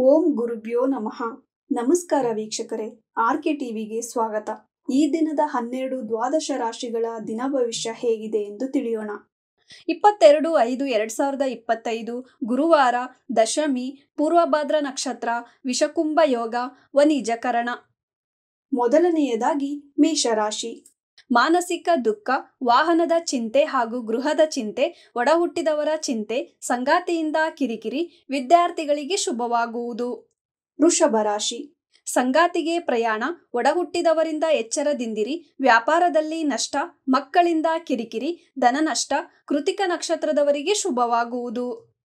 ಓಂ ಗುರುಭ್ಯೋ ನಮಃ. ನಮಸ್ಕಾರ ವೀಕ್ಷಕರೇ, ಆರ್ಕೆ ಟಿವಿಗೆ ಸ್ವಾಗತ. ಈ ದಿನದ 12 ದ್ವಾದಶ ರಾಶಿಗಳ ದಿನ ಭವಿಷ್ಯ ಹೇಗಿದೆ ಎಂದು ತಿಳಿಯೋಣ. 22/5/2025 ಗುರುವಾರ, ದಶಮಿ, ಪೂರ್ವಭಾದ್ರ ನಕ್ಷತ್ರ, ವಿಷಕುಂಭ ಯೋಗ, ವನಿಜಕರಣ. ಮೊದಲನೆಯದಾಗಿ ಮೇಷರಾಶಿ. ಮಾನಸಿಕ ದುಃಖ, ವಾಹನದ ಚಿಂತೆ ಹಾಗೂ ಗೃಹದ ಚಿಂತೆ, ಒಡಹುಟ್ಟಿದವರ ಚಿಂತೆ, ಸಂಗಾತಿಯಿಂದ ಕಿರಿಕಿರಿ, ವಿದ್ಯಾರ್ಥಿಗಳಿಗೆ ಶುಭವಾಗುವುದು. ವೃಷಭ ರಾಶಿ. ಸಂಗಾತಿಗೆ ಪ್ರಯಾಣ, ಒಡಹುಟ್ಟಿದವರಿಂದ ಎಚ್ಚರದಿಂದಿರಿ, ವ್ಯಾಪಾರದಲ್ಲಿ ನಷ್ಟ, ಮಕ್ಕಳಿಂದ ಕಿರಿಕಿರಿ, ಧನ ನಷ್ಟ, ಕೃತಿಕ ನಕ್ಷತ್ರದವರಿಗೆ ಶುಭವಾಗುವುದು.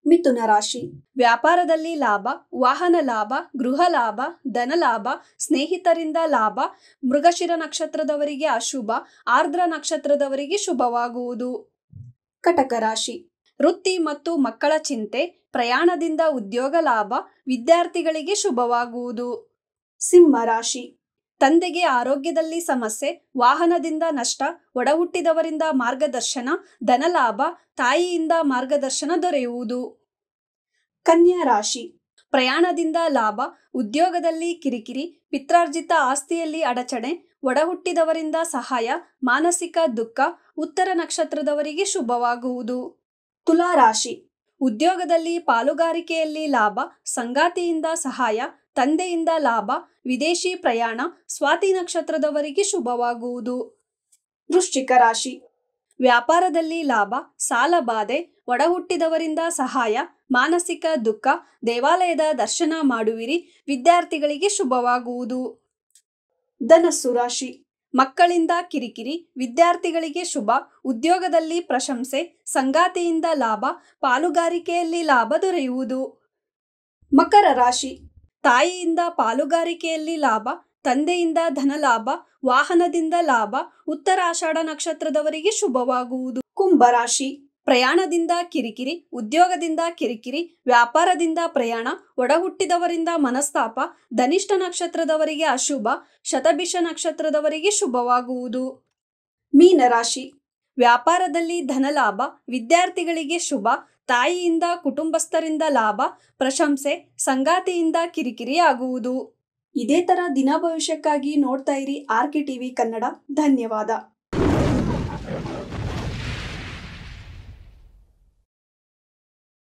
ಮಿಥುನ ರಾಶಿ. ವ್ಯಾಪಾರದಲ್ಲಿ ಲಾಭ, ವಾಹನ ಲಾಭ, ಗೃಹ ಲಾಭ, ಧನ ಲಾಭ, ಸ್ನೇಹಿತರಿಂದ ಲಾಭ, ಮೃಗಶಿರ ನಕ್ಷತ್ರದವರಿಗೆ ಅಶುಭ, ಆರ್ದ್ರ ನಕ್ಷತ್ರದವರಿಗೆ ಶುಭವಾಗುವುದು. ಕಟಕ ರಾಶಿ. ವೃತ್ತಿ ಮತ್ತು ಮಕ್ಕಳ ಚಿಂತೆ, ಪ್ರಯಾಣದಿಂದ ಉದ್ಯೋಗ ಲಾಭ, ವಿದ್ಯಾರ್ಥಿಗಳಿಗೆ ಶುಭವಾಗುವುದು. ಸಿಂಹ ರಾಶಿ. ತಂದೆಗೆ ಆರೋಗ್ಯದಲ್ಲಿ ಸಮಸ್ಯೆ, ವಾಹನದಿಂದ ನಷ್ಟ, ಒಡಹುಟ್ಟಿದವರಿಂದ ಮಾರ್ಗದರ್ಶನ, ಧನ ಲಾಭ, ತಾಯಿಯಿಂದ ಮಾರ್ಗದರ್ಶನ ದೊರೆಯುವುದು. ಕನ್ಯಾ ರಾಶಿ. ಪ್ರಯಾಣದಿಂದ ಲಾಭ, ಉದ್ಯೋಗದಲ್ಲಿ ಕಿರಿಕಿರಿ, ಪಿತ್ರಾರ್ಜಿತ ಆಸ್ತಿಯಲ್ಲಿ ಅಡಚಣೆ, ಒಡಹುಟ್ಟಿದವರಿಂದ ಸಹಾಯ, ಮಾನಸಿಕ ದುಃಖ, ಉತ್ತರ ನಕ್ಷತ್ರದವರಿಗೆ ಶುಭವಾಗುವುದು. ತುಲಾ ರಾಶಿ. ಉದ್ಯೋಗದಲ್ಲಿ ಪಾಲುಗಾರಿಕೆಯಲ್ಲಿ ಲಾಭ, ಸಂಗಾತಿಯಿಂದ ಸಹಾಯ, ತಂದೆಯಿಂದ ಲಾಭ, ವಿದೇಶಿ ಪ್ರಯಾಣ, ಸ್ವಾತಿ ನಕ್ಷತ್ರದವರಿಗೆ ಶುಭವಾಗುವುದು. ವೃಶ್ಚಿಕ ರಾಶಿ. ವ್ಯಾಪಾರದಲ್ಲಿ ಲಾಭ, ಸಾಲ ಬಾಧೆ, ಒಡಹುಟ್ಟಿದವರಿಂದ ಸಹಾಯ, ಮಾನಸಿಕ ದುಃಖ, ದೇವಾಲಯದ ದರ್ಶನ ಮಾಡುವಿರಿ, ವಿದ್ಯಾರ್ಥಿಗಳಿಗೆ ಶುಭವಾಗುವುದು. ಧನಸ್ಸು ರಾಶಿ. ಮಕ್ಕಳಿಂದ ಕಿರಿಕಿರಿ, ವಿದ್ಯಾರ್ಥಿಗಳಿಗೆ ಶುಭ, ಉದ್ಯೋಗದಲ್ಲಿ ಪ್ರಶಂಸೆ, ಸಂಗಾತಿಯಿಂದ ಲಾಭ, ಪಾಲುಗಾರಿಕೆಯಲ್ಲಿ ಲಾಭ ದೊರೆಯುವುದು. ಮಕರ ರಾಶಿ. ತಾಯಿಯಿಂದ ಪಾಲುಗಾರಿಕೆಯಲ್ಲಿ ಲಾಭ, ತಂದೆಯಿಂದ ಧನ ಲಾಭ, ವಾಹನದಿಂದ ಲಾಭ, ಉತ್ತರಾಷಾಢ ನಕ್ಷತ್ರದವರಿಗೆ ಶುಭವಾಗುವುದು. ಕುಂಭರಾಶಿ. ಪ್ರಯಾಣದಿಂದ ಕಿರಿಕಿರಿ, ಉದ್ಯೋಗದಿಂದ ಕಿರಿಕಿರಿ, ವ್ಯಾಪಾರದಿಂದ ಪ್ರಯಾಣ, ಒಡಹುಟ್ಟಿದವರಿಂದ ಮನಸ್ತಾಪ, ಧನಿಷ್ಠ ನಕ್ಷತ್ರದವರಿಗೆ ಅಶುಭ, ಶತಭಿಷ ನಕ್ಷತ್ರದವರಿಗೆ ಶುಭವಾಗುವುದು. ಮೀನರಾಶಿ. ವ್ಯಾಪಾರದಲ್ಲಿ ಧನಲಾಭ, ವಿದ್ಯಾರ್ಥಿಗಳಿಗೆ ಶುಭ, ತಾಯಿಯಿಂದ ಕುಟುಂಬಸ್ಥರಿಂದ ಲಾಭ, ಪ್ರಶಂಸೆ, ಸಂಗಾತಿಯಿಂದ ಕಿರಿಕಿರಿ ಆಗುವುದು. ಇದೇ ತರ ದಿನ ಭವಿಷ್ಯಕ್ಕಾಗಿ ನೋಡ್ತಾ ಇರಿ ಆರ್ಕೆ ಟಿವಿ ಕನ್ನಡ. ಧನ್ಯವಾದ.